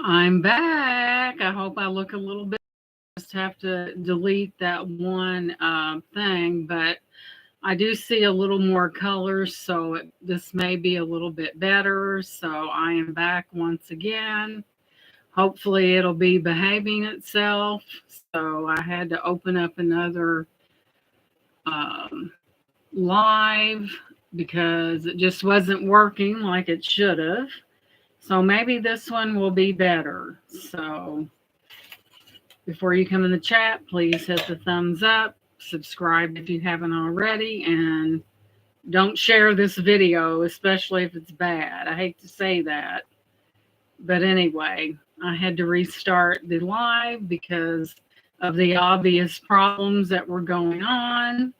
I'm back. I hope I look a little bit. Just have to delete that one thing, but I do see a little more colors, so this may be a little bit better. So I am back once again. Hopefully, it'll be behaving itself. So I had to open up another um, live because it just wasn't working like it should have. So maybe this one will be better. So before you come in the chat, please hit the thumbs up, subscribe if you haven't already, and don't share this video, especially if it's bad. I hate to say that. But anyway, I had to restart the live because of the obvious problems that were going on.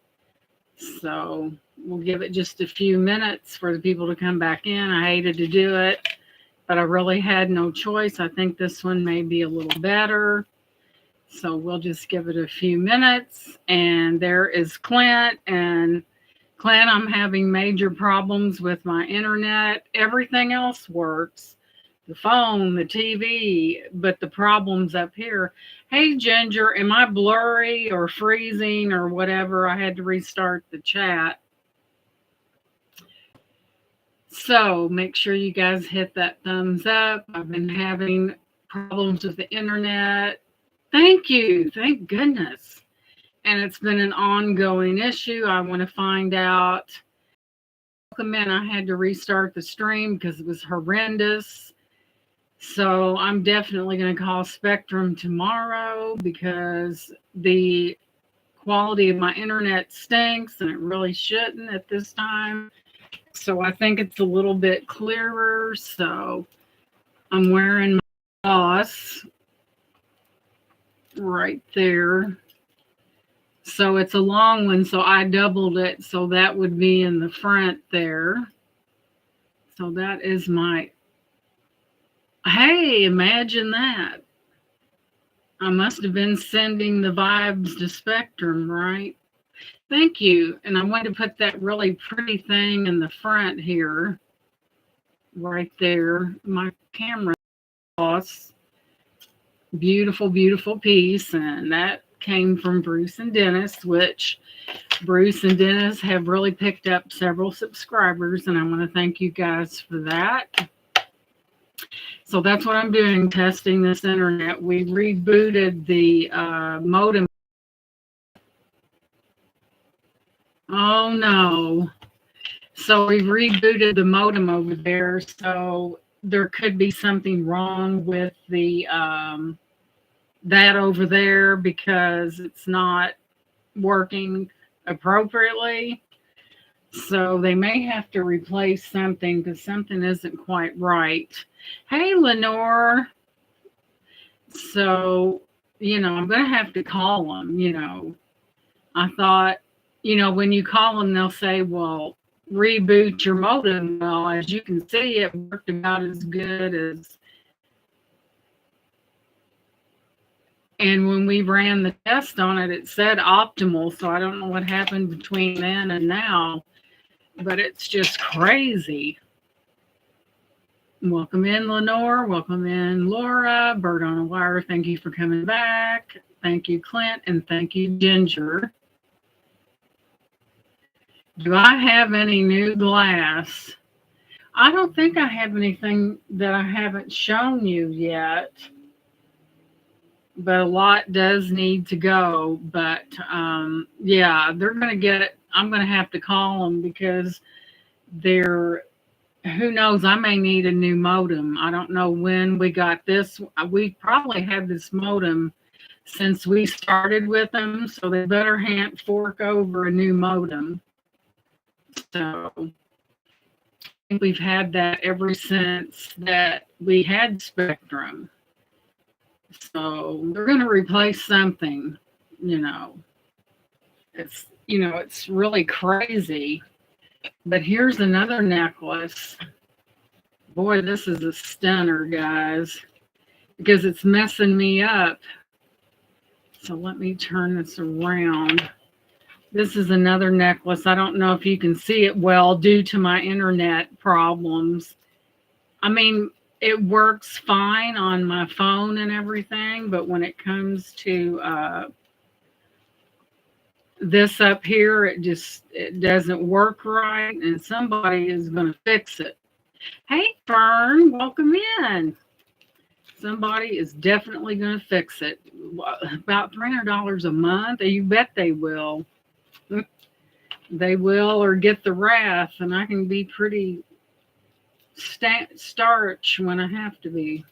So we'll give it just a few minutes for the people to come back in. I hated to do it, but I really had no choice. I think this one may be a little better. So we'll just give it a few minutes. And there is Clint. And Clint, I'm having major problems with my internet. Everything else works, the phone, the TV, but the problem's up here. Hey, Ginger, am I blurry or freezing or whatever? I had to restart the chat. So make sure you guys hit that thumbs up. I've been having problems with the internet. Thank you. Thank goodness. And it's been an ongoing issue. I want to find out. Welcome in. I had to restart the stream because it was horrendous. So I'm definitely going to call Spectrum tomorrow because the quality of my internet stinks and it really shouldn't at this time. So I think it's a little bit clearer. So I'm wearing my Boss right there. So it's a long one, so I doubled it, so that would be in the front there. So that is my, hey, imagine that. I must have been sending the vibes to Spectrum, right? Thank you. And I want to put that really pretty thing in the front here, right there. My camera Boss. Beautiful, beautiful piece. And that came from Bruce and Dennis, which Bruce and Dennis have really picked up several subscribers, and I want to thank you guys for that. So that's what I'm doing, testing this internet. We rebooted the modem. Oh no. So we rebooted the modem over there, so there could be something wrong with the that over there because it's not working appropriately. So they may have to replace something because something isn't quite right. Hey, Lenore. So, I'm going to have to call them. I thought, when you call them, they'll say, well, reboot your modem. Well, as you can see, it worked about as good as. And when we ran the test on it, it said optimal. So I don't know what happened between then and now, but it's just crazy. Welcome in, Lenore. Welcome in, Laura. Bird on a Wire, thank you for coming back. Thank you, Clint, and thank you, Ginger. Do I have any new glass? I don't think I have anything that I haven't shown you yet. But a lot does need to go. But yeah, they're going to get it. I'm going to have to call them because they're, who knows, I may need a new modem. I don't know when we got this. We probably had this modem since we started with them, so they better fork over a new modem. So I think we've had that ever since that we had Spectrum. So they're going to replace something, It's really crazy. But here's another necklace. Boy, this is a stunner, guys, because it's messing me up. So let me turn this around. This is another necklace. I don't know if you can see it well due to my internet problems. I mean, it works fine on my phone and everything, but when it comes to this up here, it doesn't work right, and somebody is going to fix it. Hey, Fern, welcome in. Somebody is definitely going to fix it. About $300 a month. You bet they will. They will, or get the wrath, and I can be pretty starch when I have to be.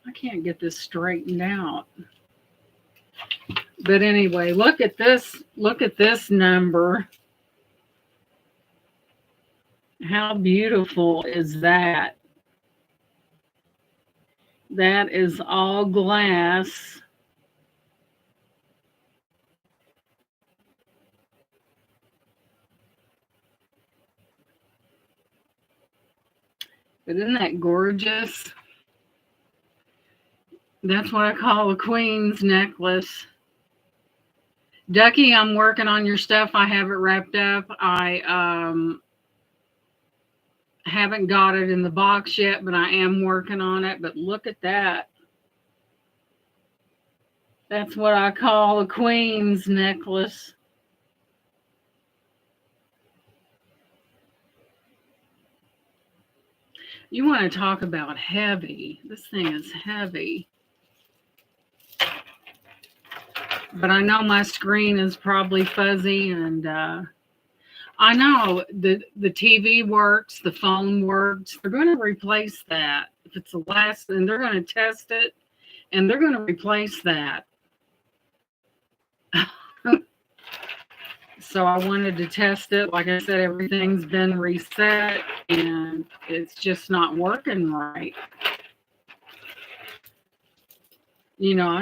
I can't get this straightened out. But anyway, look at this. Look at this number. How beautiful is that? That is all glass. But isn't that gorgeous? That's what I call a queen's necklace. Ducky, I'm working on your stuff. I have it wrapped up. I haven't got it in the box yet, but I am working on it. But look at that. That's what I call a queen's necklace. You want to talk about heavy. This thing is heavy. But I know my screen is probably fuzzy, and I know the TV works, the phone works. They're going to replace that. If it's the last, and they're going to test it, and they're going to replace that. So I wanted to test it. Like I said, everything's been reset, and it's just not working right. You know,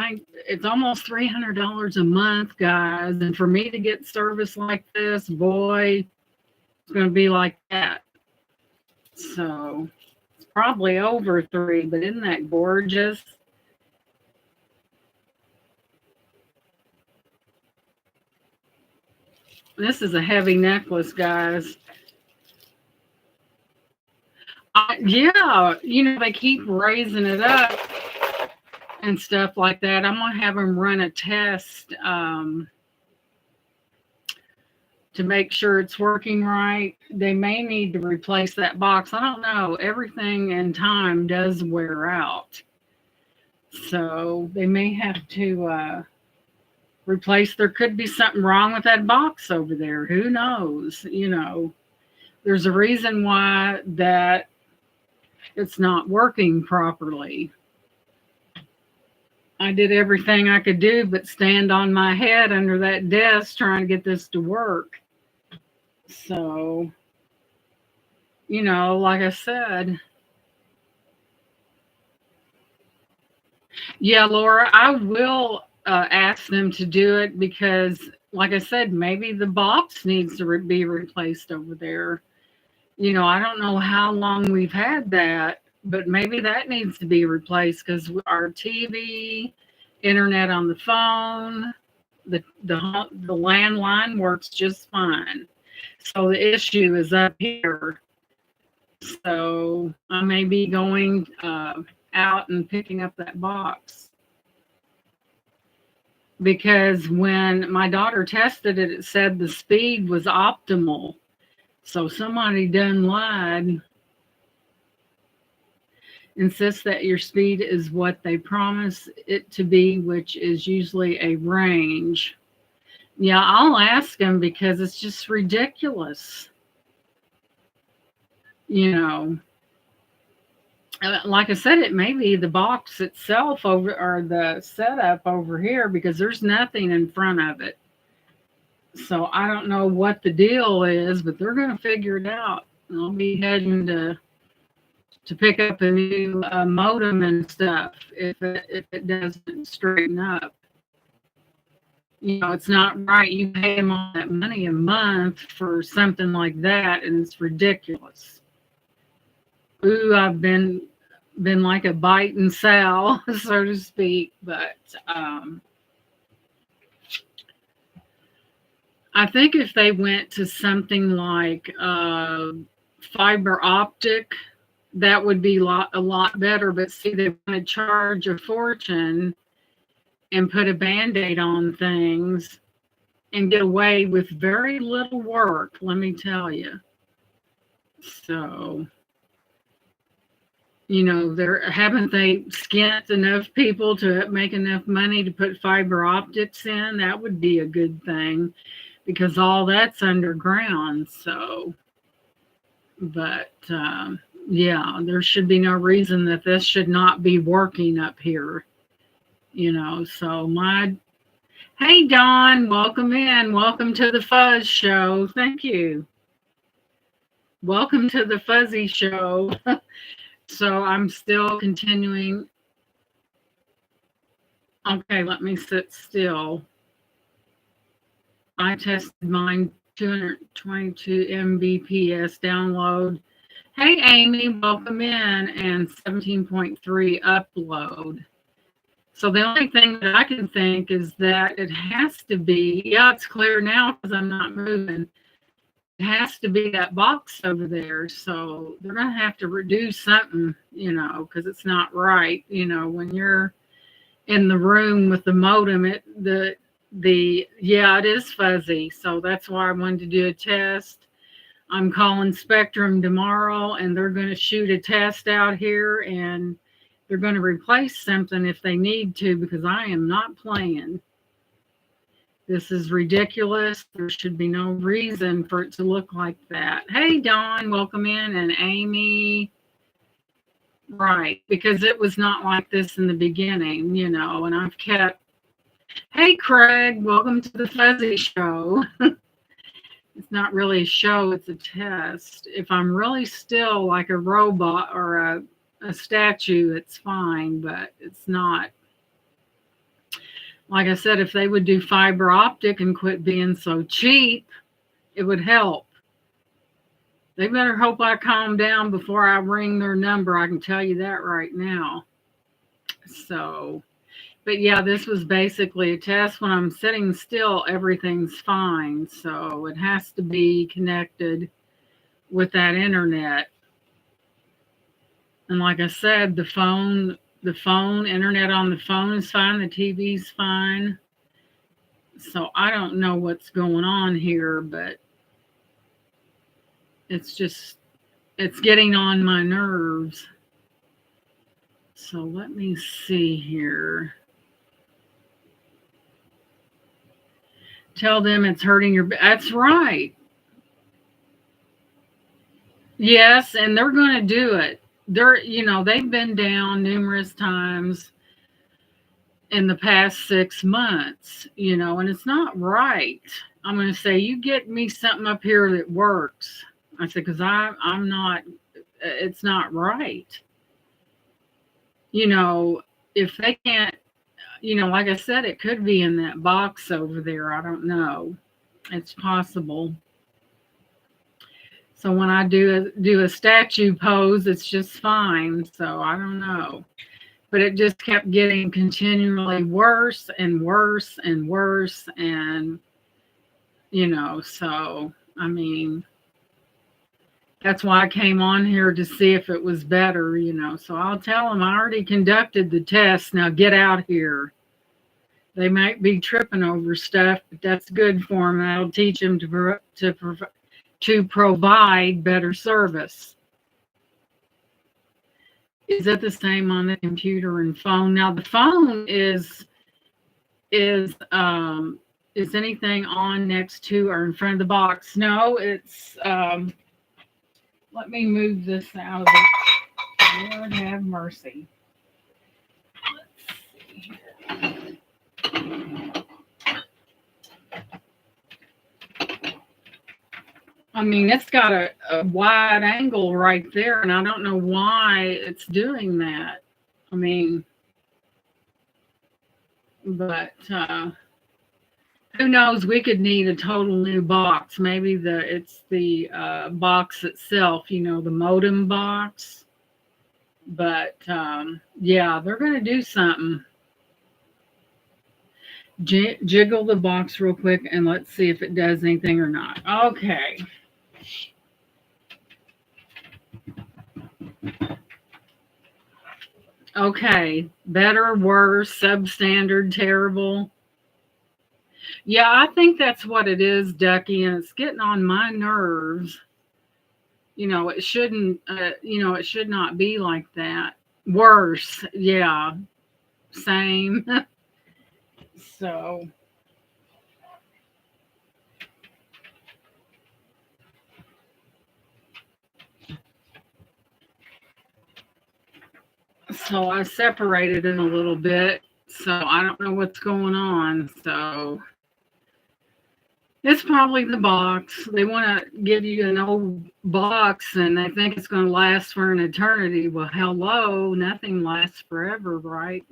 it's almost $300 a month, guys, and for me to get service like this, boy, it's going to be like that. So it's probably over 3, but isn't that gorgeous? This is a heavy necklace, guys. Yeah, you know, they keep raising it up and stuff like that. I'm going to have them run a test to make sure it's working right. They may need to replace that box. I don't know. Everything in time does wear out. So they may have to replace. There could be something wrong with that box over there. Who knows? You know, there's a reason why that it's not working properly. I did everything I could do but stand on my head under that desk trying to get this to work. So, you know, like I said, yeah, Laura, I will ask them to do it because, like I said, maybe the box needs to be replaced over there. You know, I don't know how long we've had that, but maybe that needs to be replaced because our TV, internet on the phone, the landline works just fine. So the issue is up here. So I may be going out and picking up that box. Because when my daughter tested it, it said the speed was optimal. So somebody done lied. Insists that your speed is what they promise it to be, which is usually a range. Yeah, I'll ask them because it's just ridiculous. You know, like I said, it may be the box itself over or the setup over here because there's nothing in front of it. So I don't know what the deal is, but they're going to figure it out. I'll be heading to pick up a new modem and stuff if it doesn't straighten up. You know, it's not right. You pay them all that money a month for something like that, and it's ridiculous. Ooh, I've been like a bite and sell, so to speak, but I think if they went to something like fiber optic, that would be a lot better. But see, they want to charge a fortune and put a band-aid on things and get away with very little work, let me tell you. So, there haven't they skint enough people to make enough money to put fiber optics in? That would be a good thing because all that's underground. So, but yeah, there should be no reason that this should not be working up here. So hey, Dawn, welcome in. Welcome to the Fuzz Show. Thank you. Welcome to the Fuzzy Show. So I'm still continuing. Okay, let me sit still. I tested mine 222 Mbps download. Hey, Amy, welcome in, and 17.3 upload. So the only thing that I can think is that it has to be, yeah, it's clear now because I'm not moving. It has to be that box over there. So they're going to have to reduce something, because it's not right. When you're in the room with the modem, it is fuzzy. So that's why I wanted to do a test. I'm calling Spectrum tomorrow, and they're going to shoot a test out here, and they're going to replace something if they need to, because I am not playing. This is ridiculous. There should be no reason for it to look like that. Hey, Dawn, welcome in, and Amy. Right, because it was not like this in the beginning, and I've kept. Hey, Craig, welcome to the Fuzzy Show. It's not really a show, it's a test. If I'm really still like a robot or a statue, it's fine, but it's not. Like I said, if they would do fiber optic and quit being so cheap, it would help. They better hope I calm down before I ring their number. I can tell you that right now. So, but yeah, this was basically a test. When I'm sitting still, everything's fine. So it has to be connected with that internet. And like I said, the phone, internet on the phone is fine. The TV's fine. So I don't know what's going on here, but it's getting on my nerves. So let me see here. Tell them it's hurting your. That's right. Yes, and they're going to do it. They've been down numerous times in the past 6 months, and it's not right. I'm going to say, you get me something up here that works. I said, because I'm not, it's not right. If they can't, like I said, it could be in that box over there. I don't know. It's possible. So when I do a statue pose, it's just fine. So I don't know. But it just kept getting continually worse and worse and worse. And, so, I mean, that's why I came on here to see if it was better, So I'll tell them I already conducted the test. Now get out here. They might be tripping over stuff, but that's good for them. That'll teach them to provide better service. Is it the same on the computer and phone? Now the phone is anything on next to or in front of the box? No, it's let me move this out of it. Lord have mercy. Let's see here. I mean, it's got a wide angle right there, and I don't know why it's doing that. I mean, but who knows? We could need a total new box. Maybe it's the box itself, the modem box. But yeah, they're going to do something. Jiggle the box real quick, and let's see if it does anything or not. Okay. Okay. Better, worse, substandard, terrible. Yeah, I think that's what it is, Ducky, and it's getting on my nerves. It shouldn't, it should not be like that. Worse. Yeah. Same. So, so I separated it a little bit. So I don't know what's going on. So it's probably the box. They want to give you an old box and they think it's going to last for an eternity. Well, hello, nothing lasts forever, right?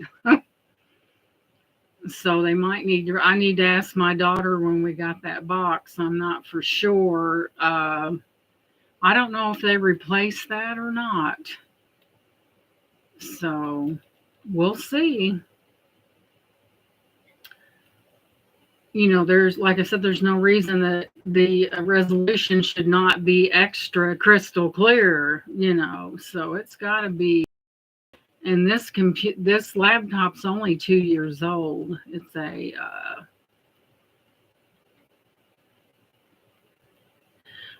So they might need to, I need to ask my daughter when we got that box. I'm not for sure. I don't know if they replaced that or not. So we'll see. There's, like I said, there's no reason that the resolution should not be extra crystal clear, so it's got to be. And this laptop's only 2 years old. It's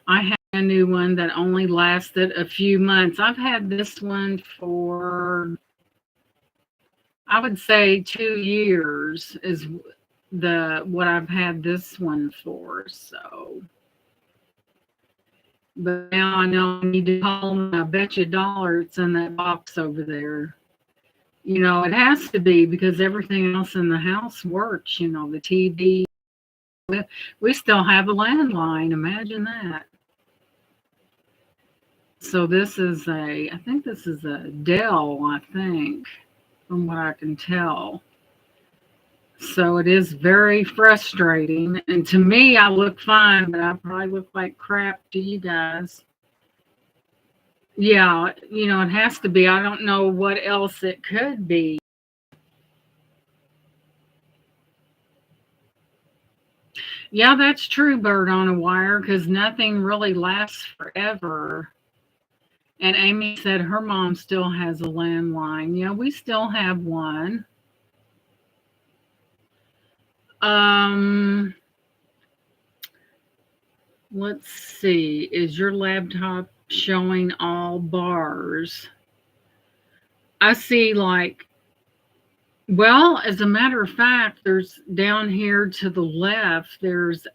I had a new one that only lasted a few months. I've had this one for, I would say, 2 years is the what I've had this one for. So, but now I know I need to call them. I bet you $1 it's in that box over there. It has to be because everything else in the house works. The TV. We still have a landline. Imagine that. So I think this is a Dell, I think, from what I can tell. So it is very frustrating. And to me, I look fine, but I probably look like crap to you guys. Yeah, it has to be. I don't know what else it could be. Yeah, that's true, Bird on a Wire, because nothing really lasts forever. And Amy said her mom still has a landline. Yeah, we still have one. Um, let's see. Is your laptop showing all bars? I see well, as a matter of fact, there's down here to the left, there's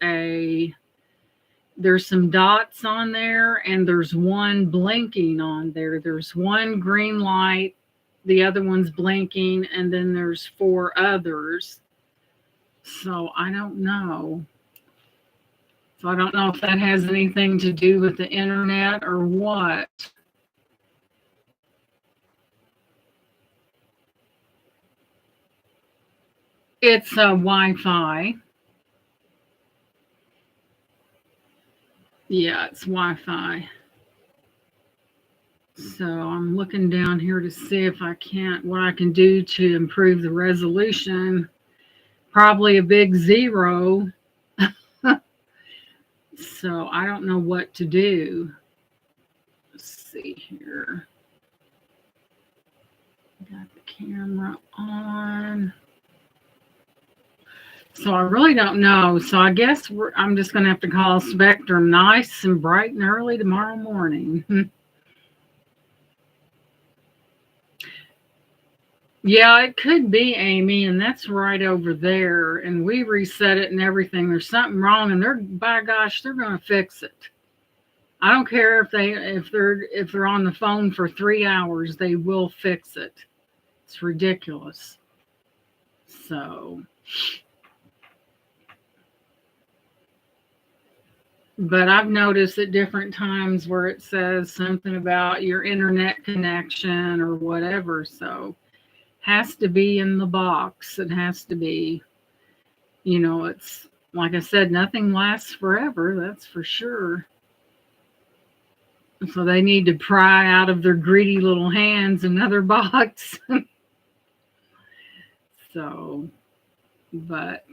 some dots on there and there's one blinking on there. There's one green light, the other one's blinking, and then there's four others. So I don't know. So I don't know if that has anything to do with the internet or what. It's Wi-Fi. Yeah, it's Wi-Fi. So I'm looking down here to see if what I can do to improve the resolution. Probably a big zero. So I don't know what to do. Let's see here. Got the camera on. So I really don't know. So I guess I'm just going to have to call Spectrum nice and bright and early tomorrow morning. Yeah, it could be, Amy, and that's right over there. And we reset it and everything. There's something wrong, and by gosh, they're going to fix it. I don't care if they're on the phone for 3 hours, they will fix it. It's ridiculous. So, but I've noticed at different times where it says something about your internet connection or whatever. So, has to be in the box. It has to be. It's like I said, nothing lasts forever. That's for sure. So they need to pry out of their greedy little hands another box. So, but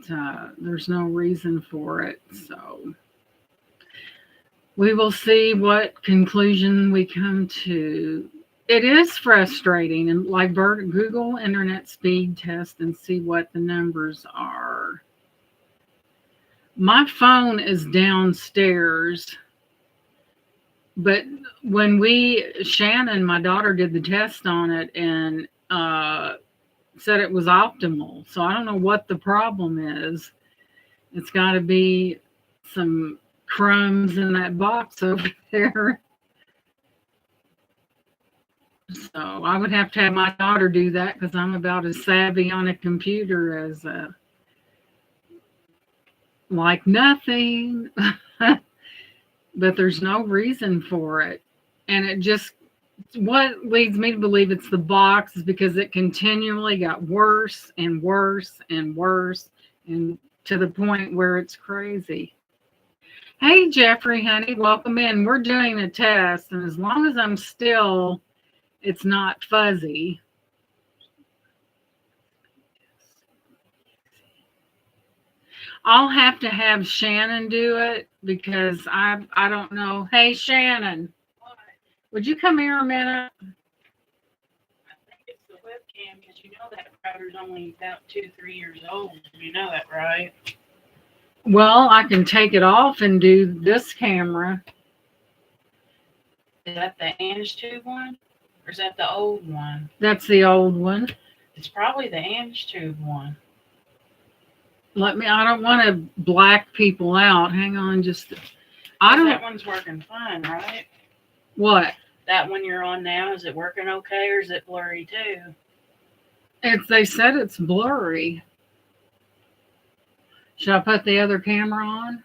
there's no reason for it. So we will see what conclusion we come to. it is frustrating. And like Google internet speed test and see what the numbers are. My phone is downstairs, but when Shannon, my daughter, did the test on it and said it was optimal. So I don't know what the problem is. It's got to be some crumbs in that box over there. So I would have to have my daughter do that because I'm about as savvy on a computer as like nothing. But there's no reason for it. And it just, what leads me to believe it's the box is because it continually got worse and worse and worse, and to the point where it's crazy. Hey, Jeffrey, honey, welcome in. We're doing a test, and as long as I'm still, it's not fuzzy. I'll have to have Shannon do it because I don't know. Hey, Shannon, would you come here a minute? I think it's the webcam because you know that router's only about 2-3 years old. You know that, right? Well, I can take it off and do this camera. Is that the ANGTube one? Or is that the old one? That's the old one. It's probably the ANGTube one. I don't want to black people out. Hang on, That one's working fine, right? What? That one you're on now, is it working okay or is it blurry too? They said it's blurry. Should I put the other camera on?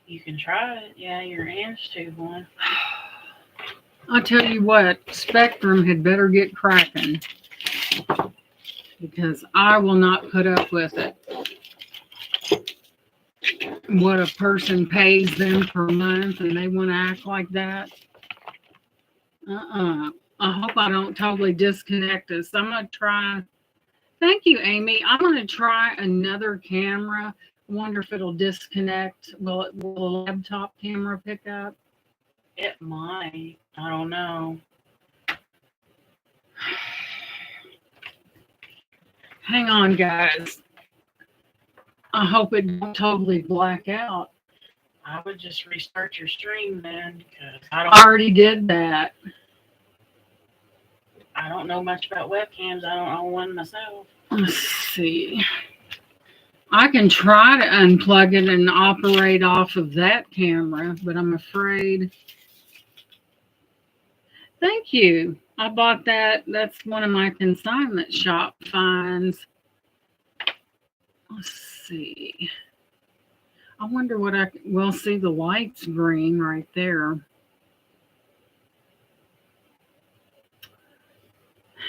You can try it. Yeah, your ANGTube one. I'll tell you what, Spectrum had better get cracking because I will not put up with it. What a person pays them per month and they want to act like that. I hope I don't totally disconnect us. I'm going to try. Thank you, Amy. I'm going to try another camera. I wonder if it'll disconnect. Will a laptop camera pick up? It might. I don't know. Hang on, guys. I hope it don't totally black out. I would just restart your stream then, because I already did that. I don't know much about webcams. I don't own one myself. Let's see. I can try to unplug it and operate off of that camera, but I'm afraid. Thank you. I bought that. That's one of my consignment shop finds. Let's see. I wonder what we'll see the lights green right there.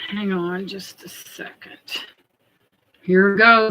Hang on just a second. Here goes.